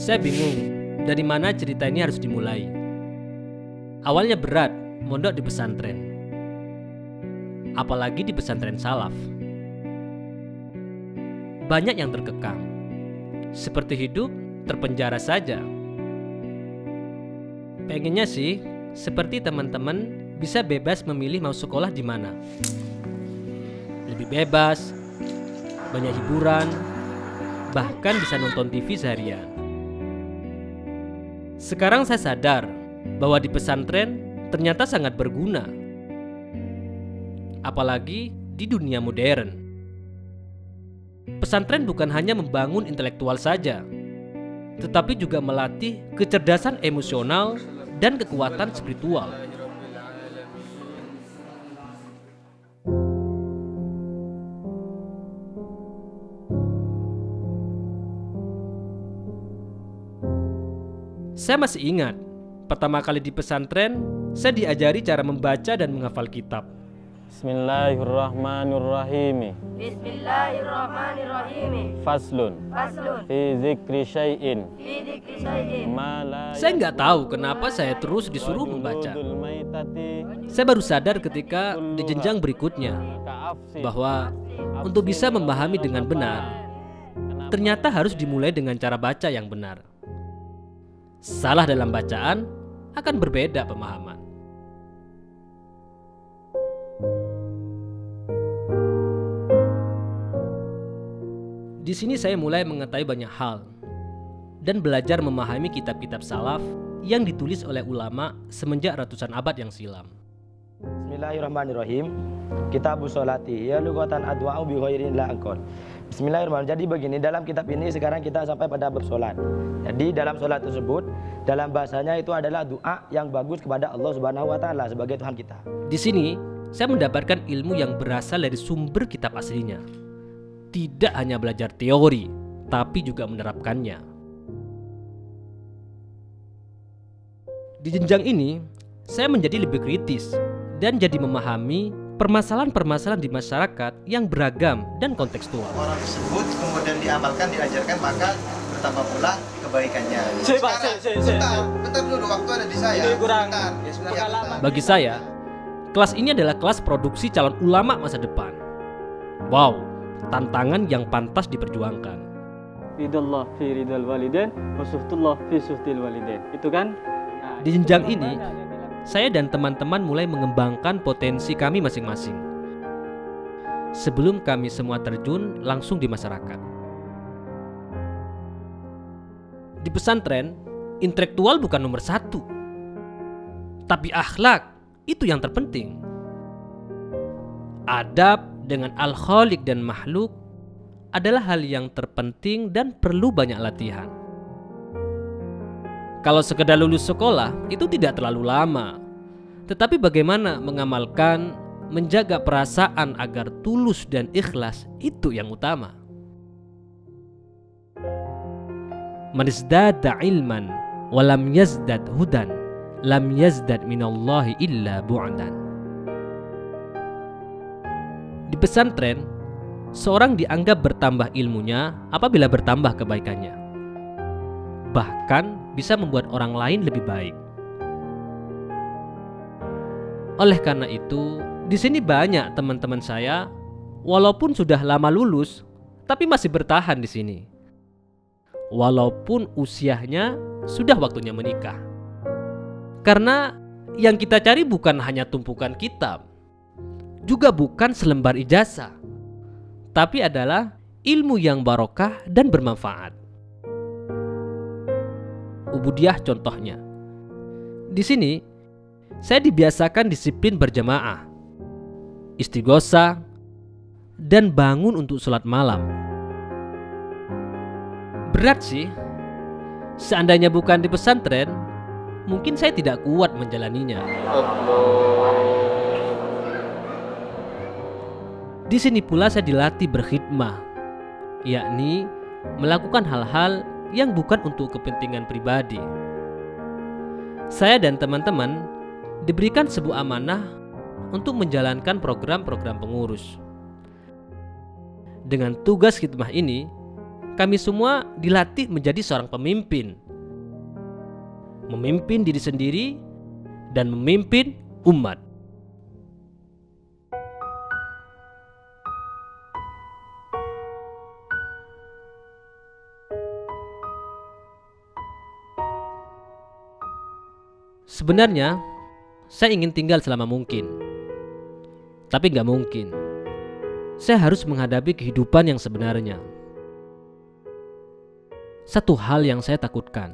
Saya bingung dari mana cerita ini harus dimulai. Awalnya berat mondok di pesantren, apalagi di pesantren salaf. Banyak yang terkekang, seperti hidup terpenjara saja. Pengennya sih seperti teman-teman bisa bebas memilih mau sekolah di mana. Lebih bebas, banyak hiburan, bahkan bisa nonton TV seharian. Sekarang saya sadar bahwa di pesantren ternyata sangat berguna, apalagi di dunia modern. Pesantren bukan hanya membangun intelektual saja, tetapi juga melatih kecerdasan emosional dan kekuatan spiritual. Saya masih ingat, pertama kali di pesantren, saya diajari cara membaca dan menghafal kitab. Bismillahirrahmanirrahim. Bismillahirrahmanirrahim. Faslun. Fi dzikri syai'in. Saya nggak tahu kenapa saya terus disuruh membaca. Saya baru sadar ketika di jenjang berikutnya bahwa untuk bisa memahami dengan benar, ternyata harus dimulai dengan cara baca yang benar. Salah dalam bacaan akan berbeda pemahaman. Di sini saya mulai mengetahui banyak hal dan belajar memahami kitab-kitab salaf yang ditulis oleh ulama semenjak ratusan abad yang silam. Bismillahirrahmanirrahim. Kitabus sholati ya lughatan adwa'u bi ghairin la anqal. Bismillahirrahmanirrahim. Jadi begini, dalam kitab ini sekarang kita sampai pada bab sholat. Jadi dalam sholat tersebut, dalam bahasanya itu adalah doa yang bagus kepada Allah Subhanahu wa taala sebagai Tuhan kita. Di sini saya mendapatkan ilmu yang berasal dari sumber kitab aslinya. Tidak hanya belajar teori, tapi juga menerapkannya. Di jenjang ini, saya menjadi lebih kritis dan jadi memahami permasalahan-permasalahan di masyarakat yang beragam dan kontekstual. Orang tersebut kemudian diamalkan, diajarkan, maka bertambah pula kebaikannya. Bentar dulu, waktu ada di saya. Ini kurang. Bagi saya, kelas ini adalah kelas produksi calon ulama masa depan. Wow, tantangan yang pantas diperjuangkan. Ridallah fi ridal walidain wa suhtullah fi suhtil walidain. Itu kan? Di jenjang ini, saya dan teman-teman mulai mengembangkan potensi kami masing-masing sebelum kami semua terjun langsung di masyarakat. Di pesantren, intelektual bukan nomor satu, tapi akhlak itu yang terpenting. Adab dengan al-khaliq dan makhluk adalah hal yang terpenting dan perlu banyak latihan. Kalau sekedar lulus sekolah itu tidak terlalu lama, tetapi bagaimana mengamalkan, menjaga perasaan agar tulus dan ikhlas itu yang utama. Man izdada ilman walam yazdad hudan lam yazdad minallahi illa bu'dan. Di pesantren, seorang dianggap bertambah ilmunya apabila bertambah kebaikannya. Bahkan bisa membuat orang lain lebih baik. Oleh karena itu, di sini banyak teman-teman saya walaupun sudah lama lulus, tapi masih bertahan di sini. Walaupun usianya sudah waktunya menikah. Karena yang kita cari bukan hanya tumpukan kitab, juga bukan selembar ijazah, tapi adalah ilmu yang barokah dan bermanfaat. Ubudiah contohnya. Di sini, saya dibiasakan disiplin berjamaah, istighosah, dan bangun untuk sholat malam. Berat sih. Seandainya bukan di pesantren, mungkin saya tidak kuat menjalaninya. Di sini pula saya dilatih berkhidmah, yakni melakukan hal-hal yang bukan untuk kepentingan pribadi. Saya dan teman-teman diberikan sebuah amanah untuk menjalankan program-program pengurus. Dengan tugas khidmah ini, kami semua dilatih menjadi seorang pemimpin. Memimpin diri sendiri dan memimpin umat. Sebenarnya, saya ingin tinggal selama mungkin. Tapi nggak mungkin. Saya harus menghadapi kehidupan yang sebenarnya. Satu hal yang saya takutkan.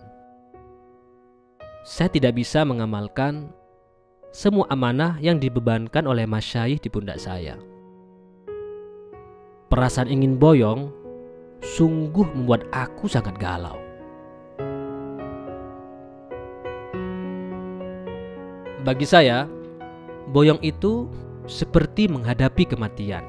Saya tidak bisa mengamalkan semua amanah yang dibebankan oleh masyayikh di pundak saya. Perasaan ingin boyong sungguh membuat aku sangat galau. Bagi saya, boyong itu seperti menghadapi kematian.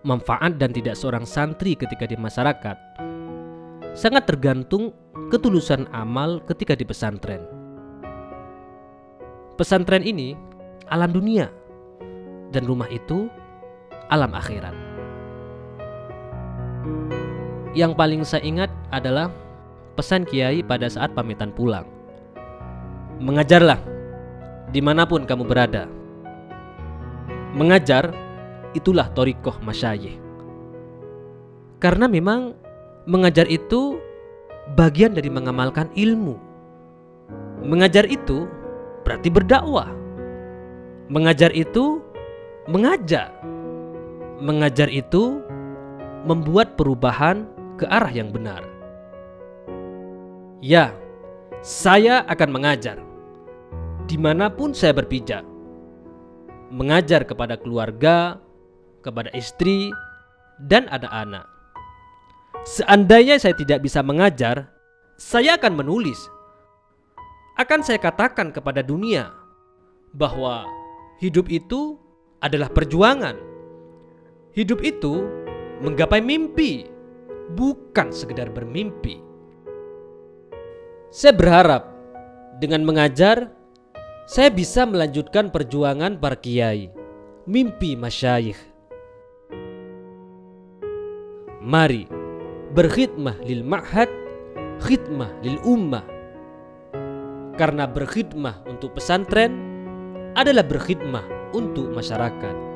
Manfaat dan tidak seorang santri ketika di masyarakat sangat tergantung ketulusan amal ketika di pesantren. Pesantren ini alam dunia dan rumah itu alam akhirat. Yang paling saya ingat adalah pesan Kiai pada saat pamitan pulang. Mengajarlah dimanapun kamu berada. Mengajar itulah thoriqoh masyayikh. Karena memang mengajar itu bagian dari mengamalkan ilmu. Mengajar itu berarti berdakwah. Mengajar itu mengajak. Mengajar itu membuat perubahan ke arah yang benar. Ya, saya akan mengajar dimanapun saya berpijak. Mengajar kepada keluarga, kepada istri, dan anak-anak. Seandainya saya tidak bisa mengajar, saya akan menulis. Akan saya katakan kepada dunia bahwa hidup itu adalah perjuangan. Hidup itu menggapai mimpi, bukan sekedar bermimpi. Saya berharap dengan mengajar, saya bisa melanjutkan perjuangan para kiai, mimpi masyayikh. Mari berkhidmah lil ma'had, khidmah lil ummah. Karena berkhidmah untuk pesantren adalah berkhidmah untuk masyarakat.